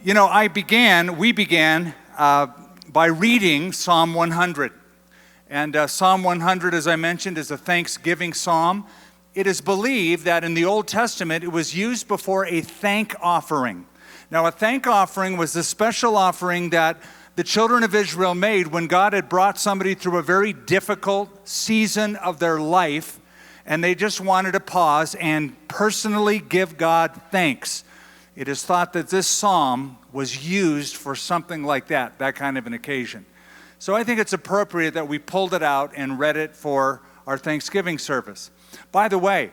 You know, we began by reading Psalm 100. And Psalm 100, as I mentioned, is a thanksgiving psalm. It is believed that in the Old Testament, it was used before a thank offering. Now, a thank offering was the special offering that the children of Israel made when God had brought somebody through a very difficult season of their life, and they just wanted to pause and personally give God thanks. It is thought that this psalm was used for something like that kind of an occasion. So I think it's appropriate that we pulled it out and read it for our Thanksgiving service. By the way,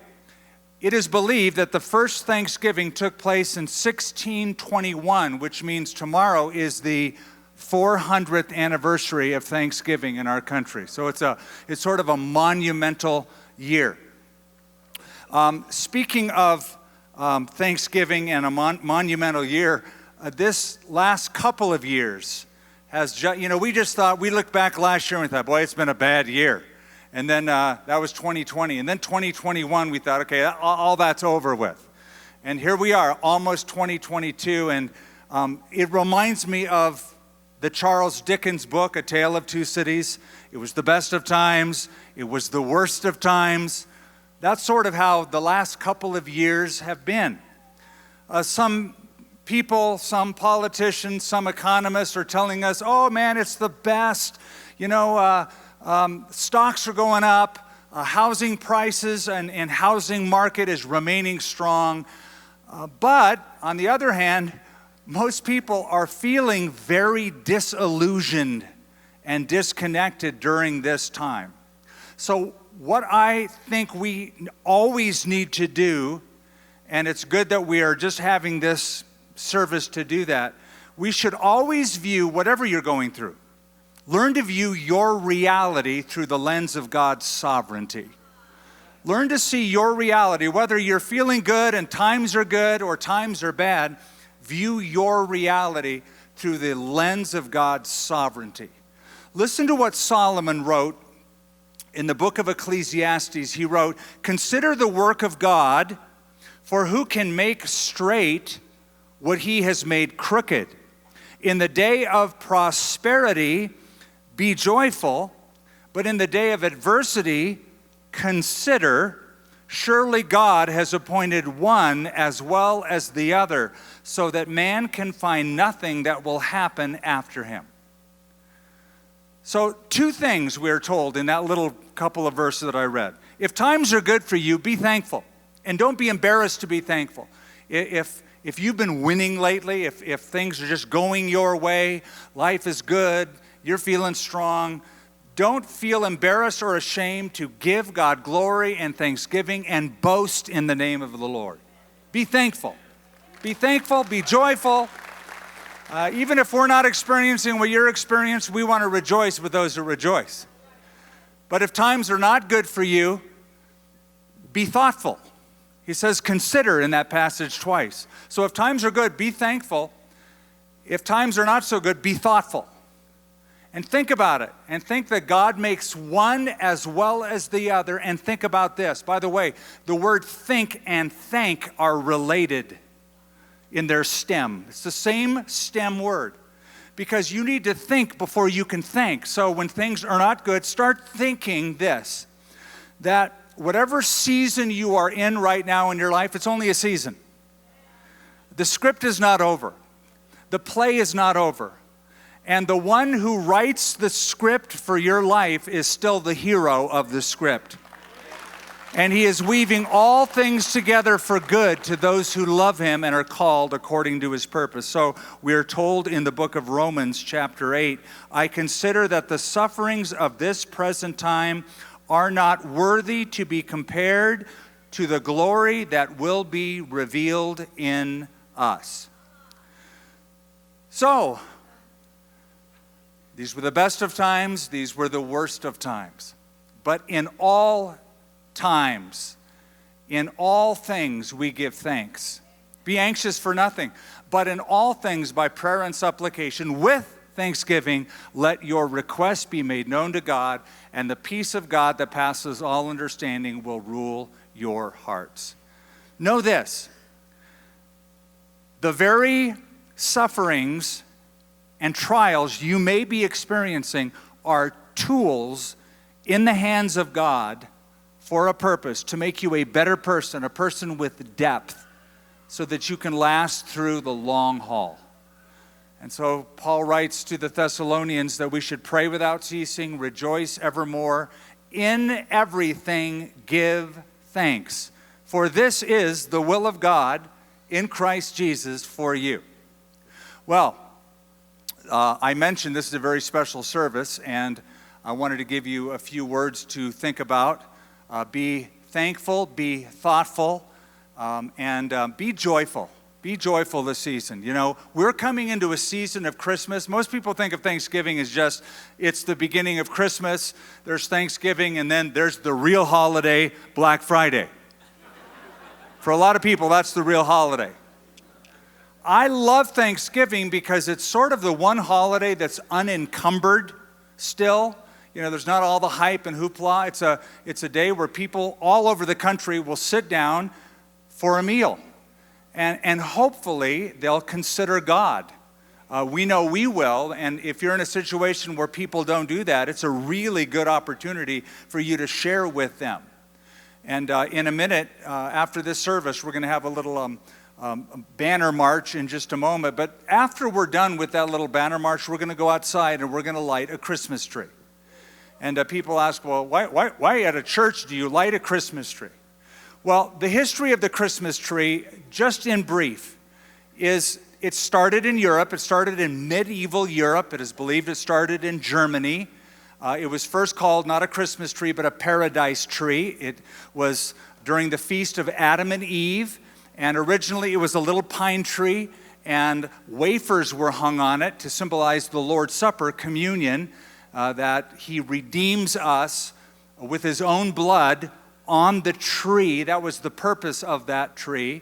it is believed that the first Thanksgiving took place in 1621, which means tomorrow is the 400th anniversary of Thanksgiving in our country. So it's sort of a monumental year. Speaking of Thanksgiving and a monumental year, this last couple of years has, we looked back last year and we thought, boy, it's been a bad year. And then that was 2020. And then 2021, we thought, okay, all that's over with. And here we are, almost 2022. And it reminds me of the Charles Dickens book, A Tale of Two Cities. It was the best of times. It was the worst of times. That's sort of how the last couple of years have been. Some people, some politicians, some economists are telling us, oh man, it's the best. Stocks are going up, housing prices and housing market is remaining strong. But on the other hand, most people are feeling very disillusioned and disconnected during this time. So what I think we always need to do, and it's good that we are just having this service to do that, we should always view whatever you're going through. Learn to view your reality through the lens of God's sovereignty. Learn to see your reality, whether you're feeling good and times are good or times are bad, view your reality through the lens of God's sovereignty. Listen to what Solomon wrote in the book of Ecclesiastes. He wrote, "Consider the work of God, for who can make straight what he has made crooked? In the day of prosperity, be joyful, but in the day of adversity, consider, surely God has appointed one as well as the other, so that man can find nothing that will happen after him." So two things we're told in that little couple of verses that I read. If times are good for you, be thankful. And don't be embarrassed to be thankful. If you've been winning lately, if things are just going your way, life is good, you're feeling strong, don't feel embarrassed or ashamed to give God glory and thanksgiving and boast in the name of the Lord. Be thankful. Be thankful, be joyful. Even if we're not experiencing what you're experiencing, we want to rejoice with those who rejoice. But if times are not good for you, be thoughtful. He says consider in that passage twice. So if times are good, be thankful. If times are not so good, be thoughtful. And think about it. And think that God makes one as well as the other. And think about this. By the way, the word think and thank are related in their stem. It's the same stem word. Because you need to think before you can thank. So when things are not good, start thinking this. That whatever season you are in right now in your life, it's only a season. The script is not over. The play is not over. And the one who writes the script for your life is still the hero of the script. And he is weaving all things together for good to those who love him and are called according to his purpose. So we are told in the book of Romans chapter 8, I consider that the sufferings of this present time are not worthy to be compared to the glory that will be revealed in us. So, these were the best of times, these were the worst of times. But in all times, in all things we give thanks. Be anxious for nothing, but in all things by prayer and supplication with thanksgiving, let your requests be made known to God, and the peace of God that passes all understanding will rule your hearts. Know this, the very sufferings and trials you may be experiencing are tools in the hands of God for a purpose, to make you a better person, a person with depth, so that you can last through the long haul. And so Paul writes to the Thessalonians that we should pray without ceasing, rejoice evermore, in everything give thanks, for this is the will of God in Christ Jesus for you. Well, I mentioned this is a very special service, and I wanted to give you a few words to think about. Be thankful, be thoughtful, and be joyful. Be joyful this season. You know, we're coming into a season of Christmas. Most people think of Thanksgiving as just, it's the beginning of Christmas. There's Thanksgiving, and then there's the real holiday, Black Friday. For a lot of people, that's the real holiday. I love Thanksgiving because it's sort of the one holiday that's unencumbered still. You know, there's not all the hype and hoopla. It's a day where people all over the country will sit down for a meal. And hopefully they'll consider God. We know we will, and if you're in a situation where people don't do that, it's a really good opportunity for you to share with them. And in a minute, after this service, we're going to have a little banner march in just a moment. But after we're done with that little banner march, we're going to go outside and we're going to light a Christmas tree. And people ask, well, why at a church do you light a Christmas tree? Well, the history of the Christmas tree, just in brief, is it started in Europe. It started in medieval Europe. It is believed it started in Germany. It was first called not a Christmas tree, but a paradise tree. It was during the feast of Adam and Eve, and originally it was a little pine tree, and wafers were hung on it to symbolize the Lord's Supper, communion, that He redeems us with His own blood on the tree. That was the purpose of that tree.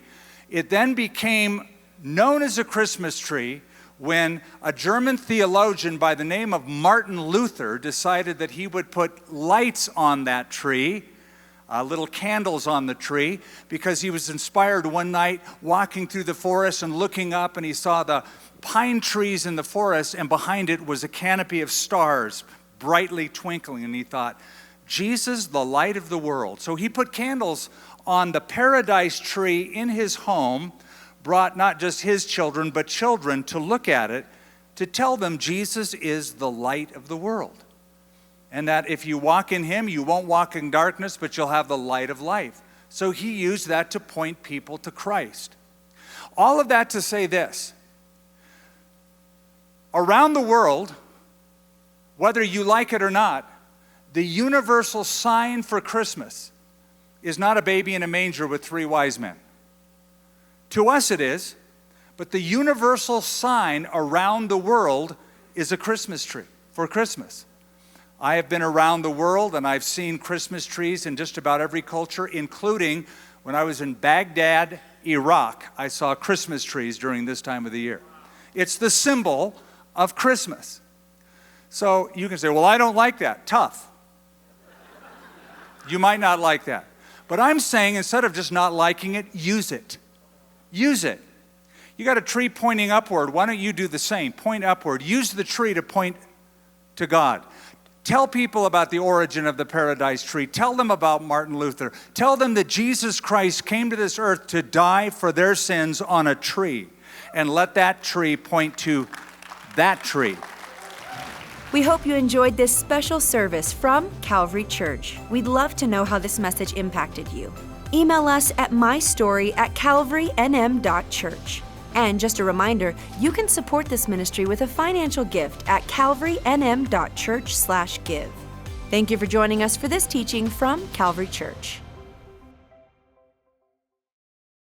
It then became known as a Christmas tree when a German theologian by the name of Martin Luther decided that he would put lights on that tree, little candles on the tree, because he was inspired one night walking through the forest and looking up, and he saw the pine trees in the forest, and behind it was a canopy of stars brightly twinkling, and he thought, Jesus, the light of the world. So he put candles on the paradise tree in his home, brought not just his children, but children to look at it, to tell them Jesus is the light of the world. And that if you walk in Him, you won't walk in darkness, but you'll have the light of life. So he used that to point people to Christ. All of that to say this. Around the world, whether you like it or not, the universal sign for Christmas is not a baby in a manger with 3 wise men. To us it is, but the universal sign around the world is a Christmas tree for Christmas. I have been around the world and I've seen Christmas trees in just about every culture, including when I was in Baghdad, Iraq. I saw Christmas trees during this time of the year. It's the symbol of Christmas. So you can say, well, I don't like that. Tough. You might not like that. But I'm saying instead of just not liking it, use it. Use it. You got a tree pointing upward. Why don't you do the same? Point upward. Use the tree to point to God. Tell people about the origin of the paradise tree. Tell them about Martin Luther. Tell them that Jesus Christ came to this earth to die for their sins on a tree. And let that tree point to that tree. We hope you enjoyed this special service from Calvary Church. We'd love to know how this message impacted you. Email us at mystory@calvarynm.church. And just a reminder, you can support this ministry with a financial gift at calvarynm.church/give. Thank you for joining us for this teaching from Calvary Church.